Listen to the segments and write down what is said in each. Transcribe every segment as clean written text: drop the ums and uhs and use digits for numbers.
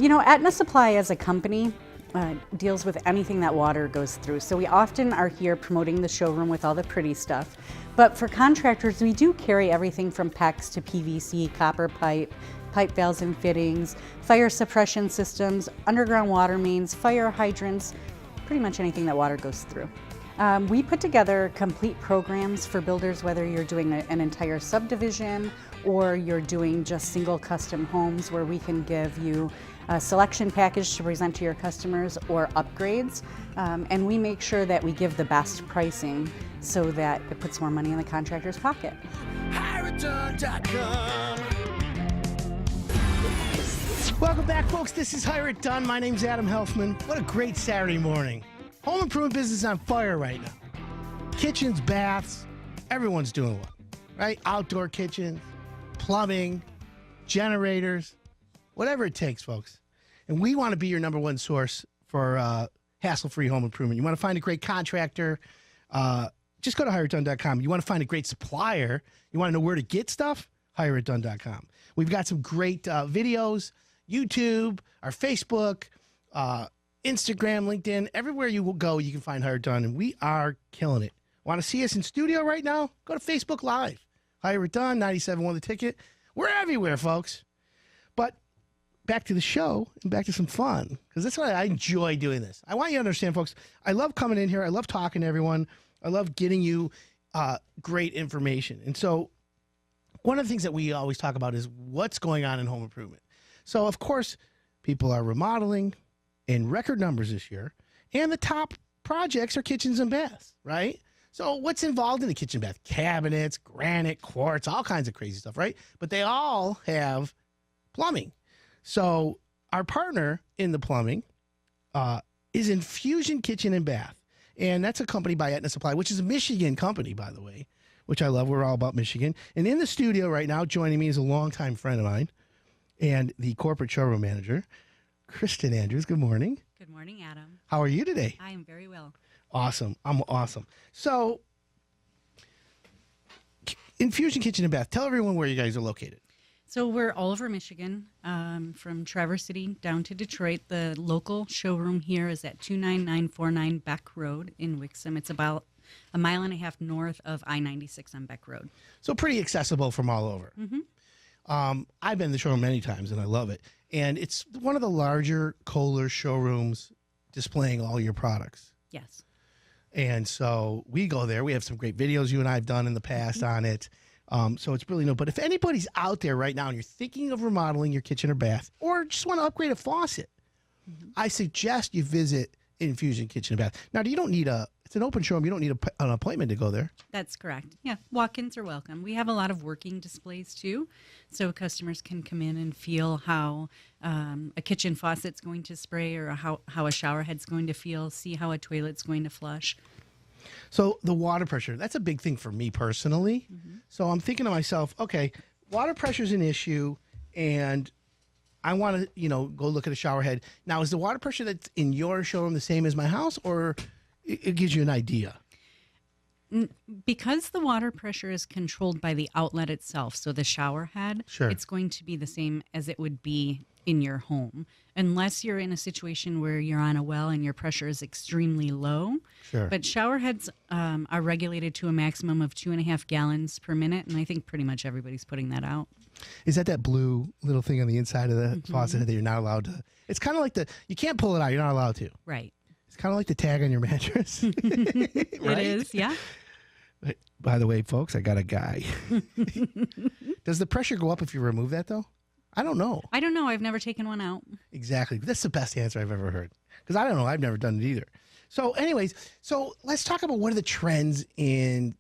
Aetna Supply as a company deals with anything that water goes through. So we often are here promoting the showroom with all the pretty stuff. But for contractors, we do carry everything from PEX to PVC, copper pipe, pipe valves and fittings, fire suppression systems, underground water mains, fire hydrants, pretty much anything that water goes through. We put together complete programs for builders, whether you're doing an entire subdivision or you're doing just single custom homes, where we can give you a selection package to present to your customers or upgrades. And we make sure that we give the best pricing so that it puts more money in the contractor's pocket. Welcome back, folks. This is Hire It Done. My name's Adam Helfman. What a great Saturday morning. Home improvement business is on fire right now. Kitchens, baths, everyone's doing one, right? Outdoor kitchens, plumbing, generators, whatever it takes, folks. And we want to be your number one source for hassle-free home improvement. You want to find a great contractor, just go to hireitdone.com. You want to find a great supplier, you want to know where to get stuff, hireitdone.com. We've got some great videos, YouTube, our Facebook, Instagram, LinkedIn, everywhere you will go, you can find Hire It Done, and we are killing it. Want to see us in studio right now? Go to Facebook Live. Hire It Done, 97.1 The Ticket. We're everywhere, folks. But back to the show and back to some fun, because that's why I enjoy doing this. I want you to understand, folks, I love coming in here. I love talking to everyone. I love getting you great information. And so one of the things that we always talk about is what's going on in home improvement. So, of course, people are remodeling in record numbers this year, and the top projects are kitchens and baths, right? So what's involved in the kitchen bath? Cabinets, granite, quartz, all kinds of crazy stuff, right? But they all have plumbing. So our partner in the plumbing is Infusion Kitchen and Bath. And that's a company by Aetna Supply, which is a Michigan company, by the way, which I love. We're all about Michigan. And in the studio right now, joining me is a longtime friend of mine and the corporate showroom manager, Kristin Andrews. Good morning. Good morning, Adam. How are you today? I am very well. Awesome. I'm awesome. So, Infusion Kitchen and Bath, tell everyone where you guys are located. So we're all over Michigan, from Traverse City down to Detroit. The local showroom here is at 29949 Beck Road in Wixom. It's about a mile and a half north of I-96 on Beck Road. So pretty accessible from all over. Mm-hmm. I've been in the showroom many times, and I love it. And it's one of the larger Kohler showrooms displaying all your products. Yes. And so we go there. We have some great videos you and I have done in the past on it. So it's really no. But if anybody's out there right now and you're thinking of remodeling your kitchen or bath, or just want to upgrade a faucet, I suggest you visit Infusion Kitchen and Bath. Now, you don't need it's an open showroom. You don't need an appointment to go there. That's correct. Yeah, walk-ins are welcome. We have a lot of working displays too, so customers can come in and feel how a kitchen faucet's going to spray, or how a shower head's going to feel, see how a toilet's going to flush. So the water pressure, that's a big thing for me personally. So I'm thinking to myself, okay, water pressure is an issue, and I want to, go look at a shower head. Now, is the water pressure that's in your showroom the same as my house, or it gives you an idea? Because the water pressure is controlled by the outlet itself, so the shower head, Sure. It's going to be the same as it would be in your home, unless you're in a situation where you're on a well and your pressure is extremely low. Sure. But shower heads are regulated to a maximum of 2.5 gallons per minute, and I think pretty much everybody's putting that out. Is that blue little thing on the inside of the faucet that you're not allowed to? It's kind of like you can't pull it out. You're not allowed to. Right. It's kind of like the tag on your mattress. Right? It is, yeah. By the way, folks, I got a guy. Does the pressure go up if you remove that, though? I don't know. I don't know. I've never taken one out. Exactly. That's the best answer I've ever heard. Because I don't know. I've never done it either. So anyways, let's talk about what are the trends in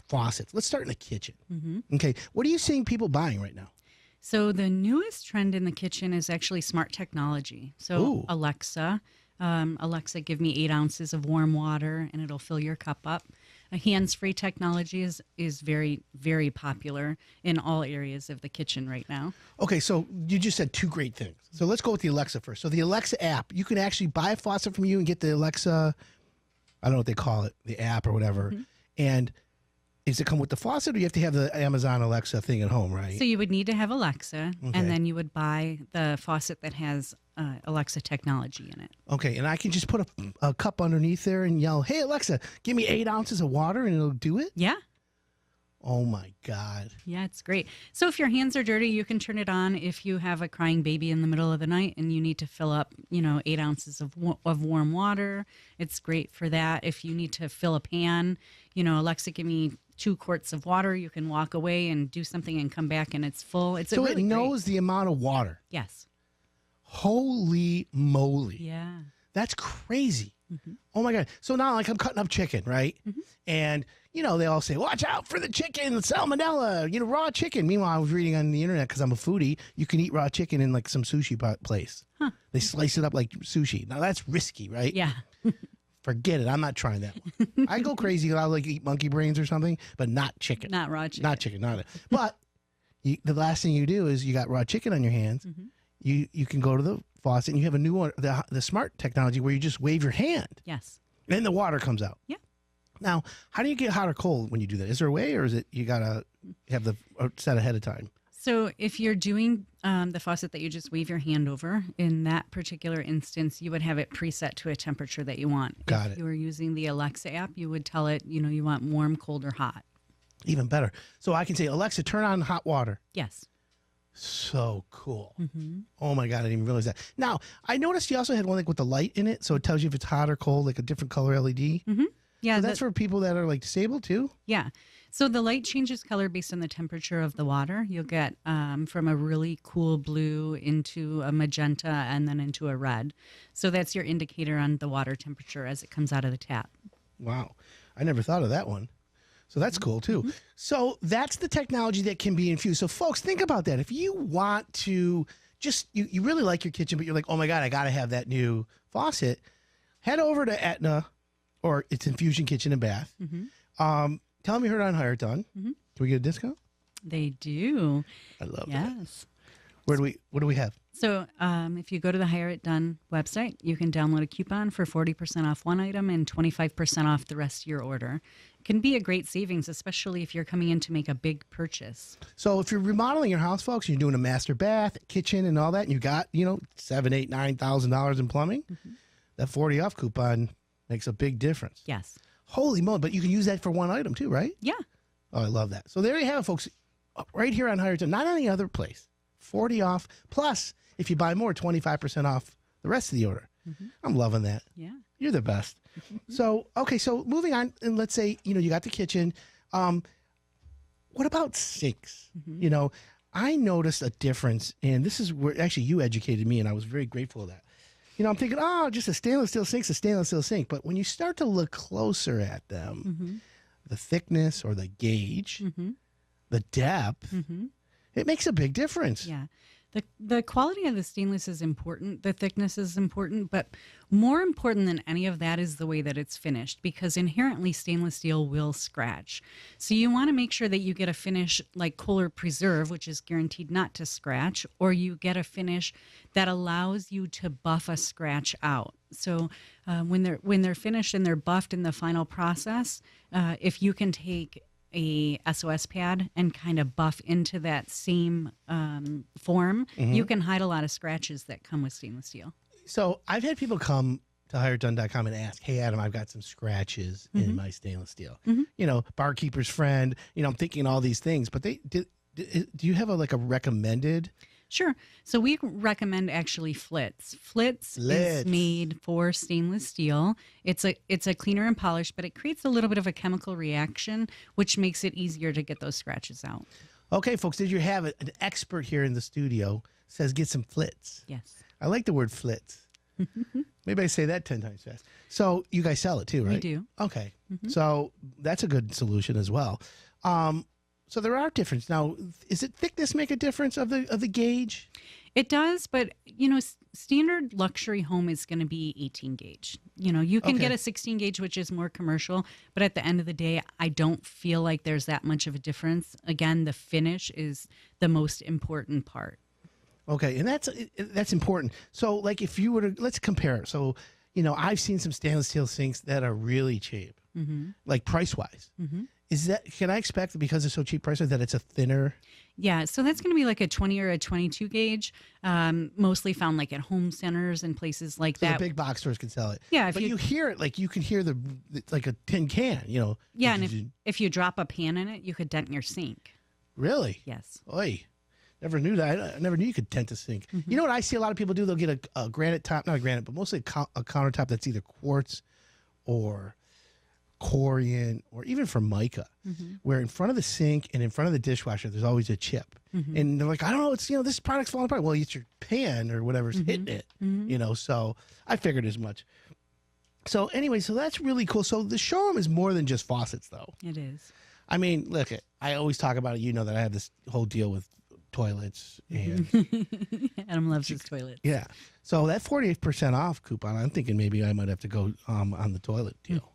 faucets. Let's start in the kitchen. Okay. What are you seeing people buying right now? So the newest trend in the kitchen is actually smart technology. So Ooh. Alexa, give me 8 ounces of warm water and it'll fill your cup up. A hands-free technology is very, very popular in all areas of the kitchen right now. Okay, so you just said two great things. So let's go with the Alexa first. So the Alexa app, you can actually buy a faucet from you and get the Alexa, I don't know what they call it, the app or whatever, and Is it come with the faucet, or you have to have the Amazon Alexa thing at home, right? So you would need to have Alexa, Okay. and then you would buy the faucet that has Alexa technology in it. Okay, and I can just put a cup underneath there and yell, "Hey Alexa, give me 8 ounces of water," and it'll do it? Yeah. Oh my God. Yeah, it's great. So if your hands are dirty, you can turn it on if you have a crying baby in the middle of the night and you need to fill up, 8 ounces of warm water. It's great for that. If you need to fill a pan, Alexa, give me 2 quarts of water. You can walk away and do something and come back and it's full. It's So really it knows great. the amount of water. Yes. Holy moly. Yeah. That's crazy. Oh my God. So now, like, I'm cutting up chicken, right? And, they all say, watch out for the chicken, salmonella, raw chicken. Meanwhile, I was reading on the internet, because I'm a foodie, you can eat raw chicken in like some sushi place. Huh. They slice it up like sushi. Now that's risky, right? Yeah. Forget it. I'm not trying that one. I go crazy. I'll like eat monkey brains or something, but not chicken. Not raw chicken. Not chicken. Not it. But the last thing you do is you got raw chicken on your hands. You can go to the faucet and you have a new one, the smart technology where you just wave your hand Yes. and the water comes out. Yeah. Now, how do you get hot or cold when you do that? Is there a way, or is it you gotta have the set ahead of time? So if you're doing the faucet that you just wave your hand over, in that particular instance, you would have it preset to a temperature that you want. Got if it. you were using the Alexa app, you would tell it, you want warm, cold, or hot. Even better. So I can say, Alexa, turn on hot water. Yes. So cool. Oh my God, I didn't even realize that. Now, I noticed you also had one like with the light in it, so it tells you if it's hot or cold, like a different color LED. Yeah. So that's for people that are like disabled too? Yeah. So the light changes color based on the temperature of the water. You'll get from a really cool blue into a magenta and then into a red. So that's your indicator on the water temperature as it comes out of the tap. Wow. I never thought of that one. So that's cool too. So that's the technology that can be infused. So folks, think about that. If you want to just, you really like your kitchen, but you're like, oh my God, I got to have that new faucet, head over to Aetna, or it's Infusion Kitchen and Bath. Tell them you heard on Hire It Done. Can we get a discount? They do. I love that. Yes. What do we have? So if you go to the Hire It Done website, you can download a coupon for 40% off one item and 25% off the rest of your order. It can be a great savings, especially if you're coming in to make a big purchase. So if you're remodeling your house, folks, you're doing a master bath, kitchen, and all that, and you got, $7,000, $8,000, $9,000 in plumbing, that 40 off coupon makes a big difference. Yes. Holy moly, but you can use that for one item too, right? Yeah. Oh, I love that. So there you have it, folks. Right here on Hire It Done, not any other place. 40 off, plus if you buy more, 25% off the rest of the order. I'm loving that. Yeah. You're the best. So, okay, so moving on, and let's say, you got the kitchen. What about sinks? I noticed a difference, and this is where actually you educated me, and I was very grateful of that. I'm thinking, just a stainless steel sink's a stainless steel sink. But when you start to look closer at them, the thickness or the gauge, the depth, it makes a big difference. Yeah. The quality of the stainless is important. The thickness is important. But more important than any of that is the way that it's finished, because inherently stainless steel will scratch. So you want to make sure that you get a finish like Kohler Preserve, which is guaranteed not to scratch, or you get a finish that allows you to buff a scratch out. So when they're finished and they're buffed in the final process, if you can take a SOS pad and kind of buff into that same form, you can hide a lot of scratches that come with stainless steel. So I've had people come to hireitdone.com and ask, hey, Adam, I've got some scratches in my stainless steel. Barkeeper's friend, I'm thinking all these things, but do you have a recommended? Sure. So we recommend actually Flitz. Flitz is made for stainless steel. It's a cleaner and polished, but it creates a little bit of a chemical reaction, which makes it easier to get those scratches out. Okay, folks, did you have an expert here in the studio says get some Flitz? Yes. I like the word Flitz. Maybe I say that 10 times fast. So you guys sell it too, right? We do. Okay. So that's a good solution as well. So there are differences. Now, is it thickness make a difference of the gauge? It does, but standard luxury home is going to be 18 gauge. You can get a 16 gauge, which is more commercial, but at the end of the day, I don't feel like there's that much of a difference. Again, the finish is the most important part. Okay, and that's important. So, like, if you were to let's compare. So, I've seen some stainless steel sinks that are really cheap, like price wise, Is that, can I expect that because it's so cheap prices that it's a thinner? Yeah, so that's going to be like a 20 or a 22 gauge, mostly found like at home centers and places like So that. the big box stores can sell it. Yeah, but you hear it, like you can hear it's like a tin can, you know. Yeah, and if you drop a pan in it, you could dent your sink. Really? Yes. Oy. Never knew that. I never knew you could dent a sink. You know what I see a lot of people do? They'll get a granite top, not a granite, but mostly a countertop that's either quartz or corian or even Formica, where in front of the sink and in front of the dishwasher, there's always a chip. And they're like, I don't know, it's, this product's falling apart. Well, it's your pan or whatever's hitting it, so I figured as much. So anyway, so that's really cool. So the showroom is more than just faucets, though. It is. I mean, look, I always talk about it. That I have this whole deal with toilets and Adam loves his toilets. yeah. So that 48% off coupon, I'm thinking maybe I might have to go on the toilet deal.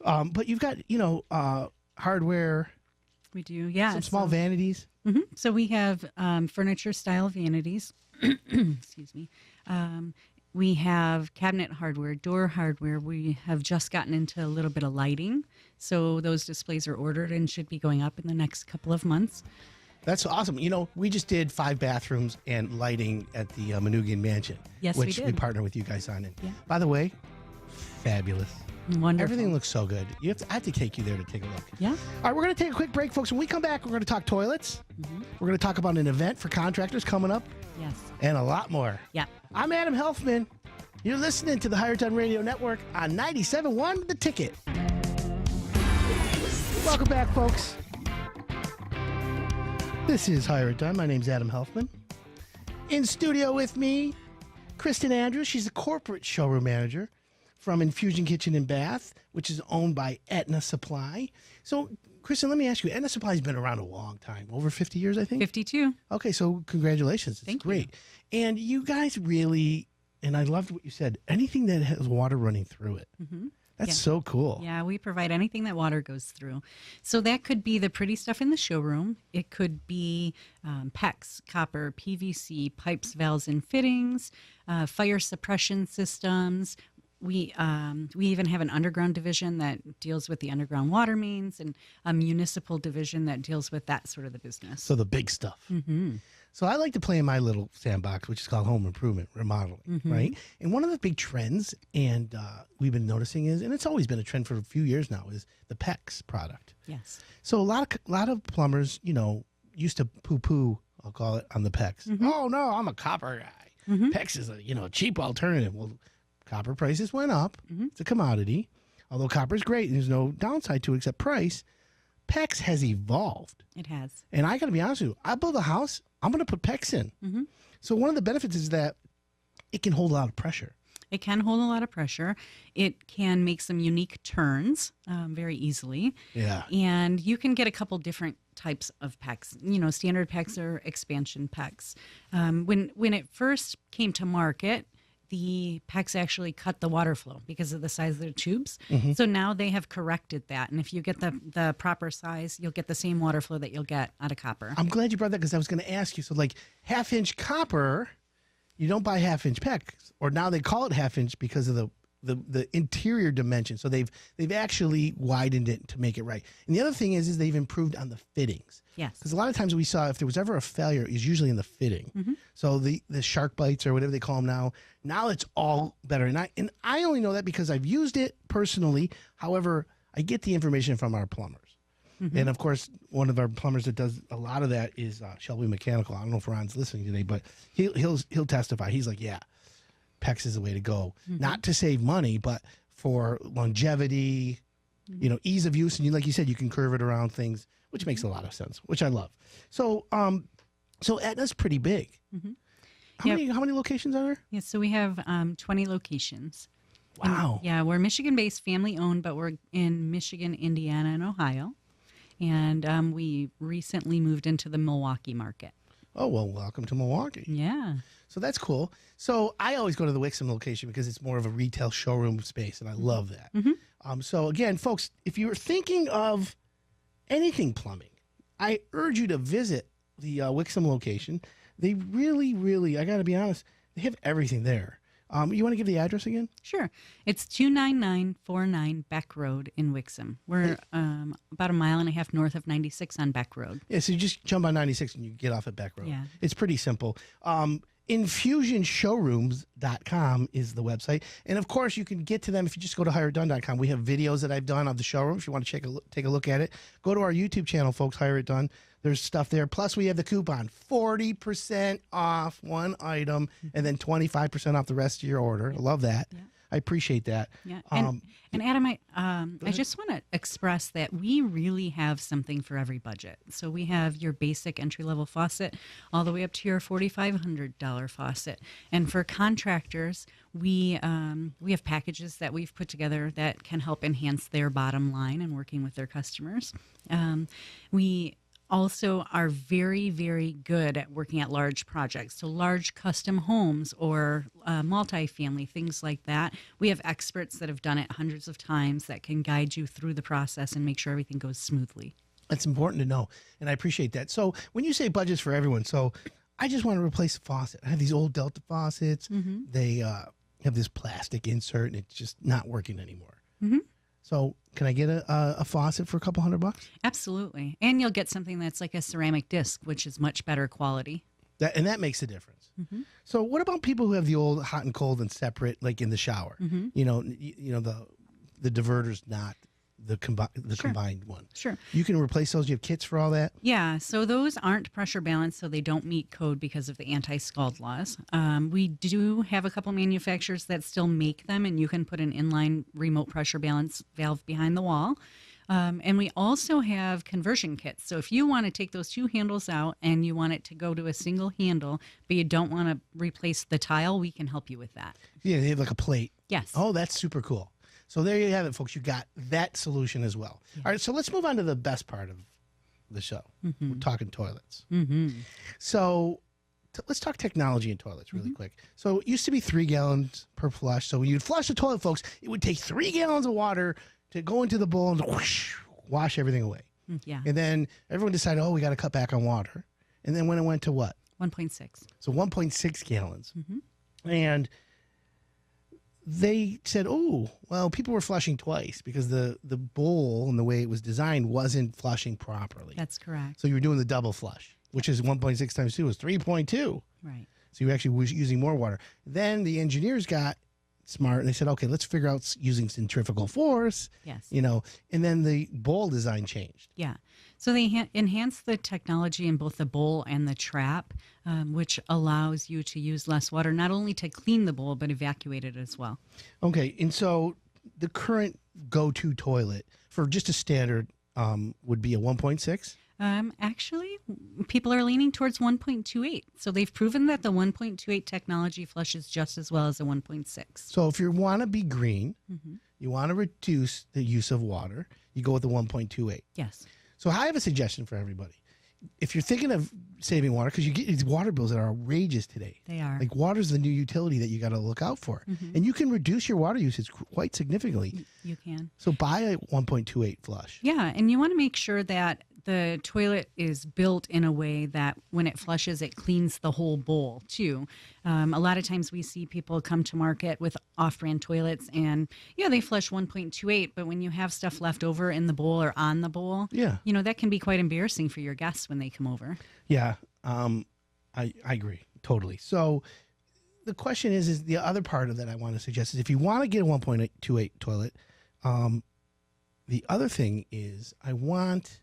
But you've got, hardware. We do, yeah. Some small vanities. So we have furniture style vanities. Excuse me. We have cabinet hardware, door hardware. We have just gotten into a little bit of lighting. So those displays are ordered and should be going up in the next couple of months. That's awesome. We just did 5 bathrooms and lighting at the Manugian Mansion. Yes, which we did. we partner with you guys on. And Yeah. by the way, fabulous. Wonderful. Everything looks so good. I have to take you there to take a look. Yeah. All right, we're going to take a quick break, folks. When we come back, we're going to talk toilets. We're going to talk about an event for contractors coming up. Yes. And a lot more. Yeah. I'm Adam Helfman. You're listening to the Higher Done Radio Network on 97.1 The Ticket. Welcome back, folks. This is Higher Done. My name's Adam Helfman. In studio with me, Kristin Andrews. She's the corporate showroom manager from Infusion Kitchen and Bath, which is owned by Aetna Supply. So, Kristin, let me ask you, Aetna Supply has been around a long time, over 50 years, I think? 52. Okay, so congratulations. It's Thank you. great. And you guys really, and I loved what you said, anything that has water running through it. That's so cool. Yeah, we provide anything that water goes through. So that could be the pretty stuff in the showroom. It could be PEX, copper, PVC, pipes, valves, and fittings, fire suppression systems. We even have an underground division that deals with the underground water mains, and a municipal division that deals with that sort of the business. So the big stuff. So I like to play in my little sandbox, which is called home improvement, remodeling, right? And one of the big trends, and we've been noticing is, and it's always been a trend for a few years now, is the PEX product. Yes. So a lot of plumbers, used to poo-poo, I'll call it, on the PEX. Oh no, I'm a copper guy. PEX is a cheap alternative. Well, copper prices went up. It's a commodity. Although copper is great, there's no downside to it except price. PEX has evolved. It has. And I got to be honest with you, I build a house, I'm going to put PEX in. So one of the benefits is that it can hold a lot of pressure. It can hold a lot of pressure. It can make some unique turns very easily. Yeah. And you can get a couple different types of PEX, standard PEX or expansion PEX. When it first came to market, the PEX actually cut the water flow because of the size of their tubes. So now they have corrected that. And if you get the proper size, you'll get the same water flow that you'll get out of copper. I'm glad you brought that because I was going to ask you. So like 1/2-inch copper, you don't buy 1/2-inch PEX, or now they call it 1/2-inch because of the interior dimension. So they've actually widened it to make it right. And the other thing is they've improved on the fittings. Yes. Because a lot of times we saw if there was ever a failure, it's usually in the fitting. So the shark bites or whatever they call them now it's all better. And I only know that because I've used it personally. However, I get the information from our plumbers. And of course, one of our plumbers that does a lot of that is Shelby Mechanical. I don't know if Ron's listening today, but he'll testify. He's like, yeah, PEX is the way to go. Not to save money, but for longevity, ease of use. And like you said, you can curve it around things, which makes a lot of sense, which I love. So, so Aetna's pretty big. How many locations are there? Yeah, so we have 20 locations. Wow. Yeah, we're Michigan-based, family-owned, but we're in Michigan, Indiana, and Ohio. And we recently moved into the Milwaukee market. Oh, well, welcome to Milwaukee. Yeah. So that's cool. So I always go to the Wixom location because it's more of a retail showroom space, and I love that. So again, folks, if you're thinking of anything plumbing, I urge you to visit the Wixom location. They really, really, I got to be honest, they have everything there. You want to give the address again? Sure. It's 29949 Beck Road in Wixom. We're about a mile and a half north of 96 on Beck Road. Yeah, so you just jump on 96 and you get off at Beck Road. Yeah. It's pretty simple. Infusionshowrooms.com is the website. And of course, you can get to them if you just go to hireitdone.com. We have videos that I've done of the showroom if you want to take a look at it. Go to our YouTube channel, folks, Hire It Done. There's stuff there. Plus, we have the coupon, 40% off one item and then 25% off the rest of your order. I love that. Yeah. I appreciate that. Yeah. And Adam, I just want to express that we really have something for every budget. So we have your basic entry-level faucet all the way up to your $4,500 faucet. And for contractors, we have packages that we've put together that can help enhance their bottom line and working with their customers. We also are very, very good at working at large projects. So large custom homes or multifamily, things like that. We have experts that have done it hundreds of times that can guide you through the process and make sure everything goes smoothly. That's important to know, and I appreciate that. So when you say budgets for everyone, so I just want to replace a faucet. I have these old Delta faucets. Mm-hmm. They have this plastic insert, and it's just not working anymore. Mm-hmm. So can I get a faucet for a couple $100? Absolutely. And you'll get something that's like a ceramic disc, which is much better quality. That makes a difference. Mm-hmm. So what about people who have the old hot and cold and separate, like in the shower? Mm-hmm. You know the diverter's not the combined one. Sure. You can replace those. You have kits for all that? Yeah, so those aren't pressure balanced, so they don't meet code because of the anti-scald laws. We do have a couple manufacturers that still make them, and you can put an inline remote pressure balance valve behind the wall. And we also have conversion kits. So if you want to take those two handles out and you want it to go to a single handle, but you don't want to replace the tile, we can help you with that. Yeah, they have like a plate. Yes. Oh, that's super cool. So there you have it, folks. You got that solution as well. Yeah. All right, so let's move on to the best part of the show. Mm-hmm. We're talking toilets. Mm-hmm. So let's talk technology in toilets really quick. So it used to be 3 gallons per flush. So when you'd flush the toilet, folks, it would take 3 gallons of water to go into the bowl and whoosh, wash everything away. Yeah. And then everyone decided, we got to cut back on water. And then when it went to what? 1.6. So 1.6 gallons. Mm-hmm. And they said, people were flushing twice because the bowl and the way it was designed wasn't flushing properly. That's correct. So you were doing the double flush, which is 1.6 times 2 is 3.2. Right. So you actually was using more water. Then the engineers got smart and they said, okay, let's figure out using centrifugal force. Yes. And then the bowl design changed. Yeah. So they enhanced the technology in both the bowl and the trap, which allows you to use less water, not only to clean the bowl, but evacuate it as well. Okay. And so the current go-to toilet for just a standard would be a 1.6? Actually, people are leaning towards 1.28. So they've proven that the 1.28 technology flushes just as well as a 1.6. So if you want to be green, you want to reduce the use of water, you go with the 1.28. Yes. So I have a suggestion for everybody. If you're thinking of saving water, because you get these water bills that are outrageous today. They are. Like water's the new utility that you got to look out for. And you can reduce your water usage quite significantly. You can. So buy a 1.28 flush. Yeah, and you want to make sure that the toilet is built in a way that when it flushes, it cleans the whole bowl too. A lot of times we see people come to market with off-brand toilets and they flush 1.28, but when you have stuff left over in the bowl or on the bowl, that can be quite embarrassing for your guests when they come over. Yeah, I agree totally. So the question is the other part of that I want to suggest is if you want to get a 1.28 toilet, the other thing is I want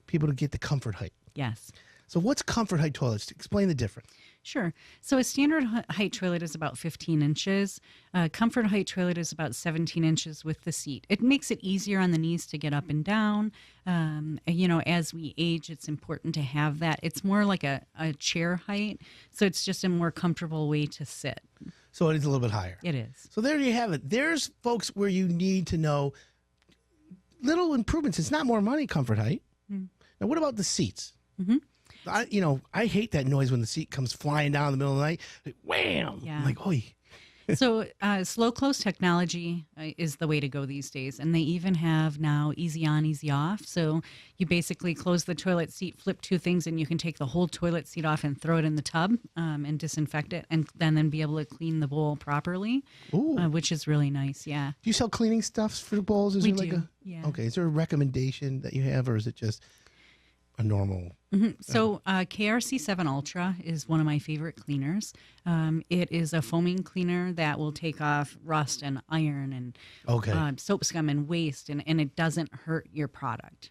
people to get the comfort height. Yes. So what's comfort height toilets? Explain the difference. Sure. So a standard height toilet is about 15 inches. Comfort height toilet is about 17 inches with the seat. It makes it easier on the knees to get up and down. As we age, it's important to have that. It's more like a chair height. So it's just a more comfortable way to sit. So it is a little bit higher. It is. So there you have it. There's, folks, where you need to know little improvements. It's not more money, comfort height. Now, what about the seats? I hate that noise when the seat comes flying down in the middle of the night. Like, wham! Yeah. I'm like, oi. So slow close technology is the way to go these days. And they even have now easy on, easy off. So you basically close the toilet seat, flip two things, and you can take the whole toilet seat off and throw it in the tub and disinfect it and then be able to clean the bowl properly, which is really nice. Yeah. Do you sell cleaning stuffs for the bowls? Is We there like do, yeah. Okay, is there a recommendation that you have, or is it just a normal? So KRC 7 Ultra is one of my favorite cleaners. It is a foaming cleaner that will take off rust and iron and soap scum and waste, and it doesn't hurt your product.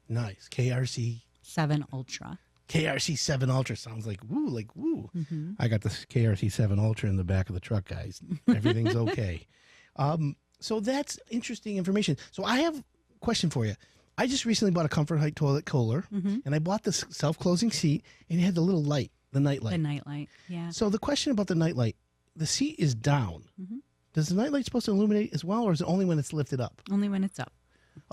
Nice. KRC 7 Ultra. KRC 7 Ultra sounds like woo. I got this KRC 7 Ultra in the back of the truck, guys. Everything's okay. So that's interesting information. So I have a question for you. I just recently bought a Comfort Height toilet, Kohler, and I bought this self-closing seat, and it had the little light, the night light. The night light, yeah. So the question about the night light, the seat is down. Does the night light supposed to illuminate as well, or is it only when it's lifted up? Only when it's up.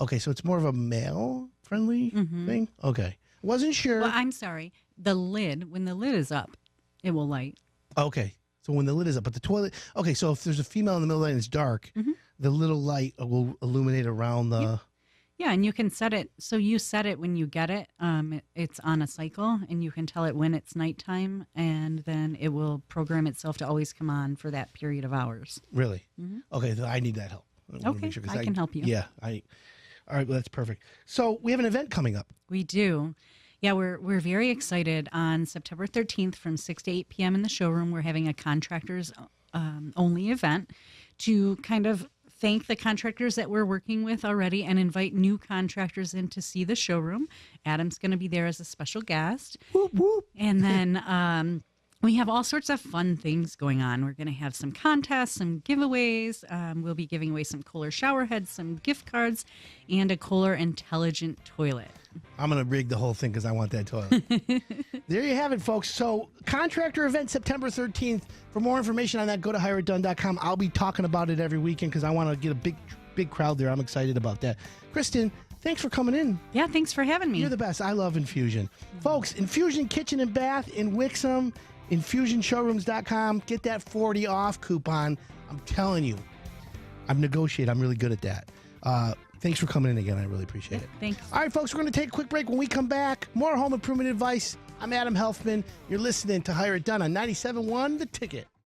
Okay, so it's more of a male-friendly thing? Okay. Wasn't sure. Well, I'm sorry. The lid, when the lid is up, it will light. Okay. So when the lid is up, but the toilet, okay, so if there's a female in the middle of the night and it's dark, the little light will illuminate around the... Yeah, and you can set it, so you set it when you get it. It's on a cycle, and you can tell it when it's nighttime, and then it will program itself to always come on for that period of hours. Really? Okay, so I need that help. Okay, I can help you. Yeah, all right, well, that's perfect. So we have an event coming up. We do. Yeah, we're very excited. On September 13th from 6 to 8 p.m. in the showroom, we're having a contractors only event to kind of thank the contractors that we're working with already and invite new contractors in to see the showroom. Adam's going to be there as a special guest. Whoop, whoop. And then we have all sorts of fun things going on. We're going to have some contests, some giveaways. We'll be giving away some Kohler shower heads, some gift cards, and a Kohler intelligent toilet. I'm going to rig the whole thing because I want that toilet. There you have it, folks. So contractor event September 13th. For more information on that, go to hireitdone.com. I'll be talking about it every weekend because I want to get a big crowd there. I'm excited about that. Kristin, thanks for coming in. Yeah, thanks for having me. You're the best. I love Infusion. Folks, Infusion Kitchen and Bath in Wixom, infusionshowrooms.com. Get that 40 off coupon. I'm telling you, I'm negotiating. I'm really good at that. Thanks for coming in again. I really appreciate it. Thanks. All right, folks, we're going to take a quick break. When we come back, more home improvement advice. I'm Adam Helfman. You're listening to Hire It Done on 97.1 The Ticket.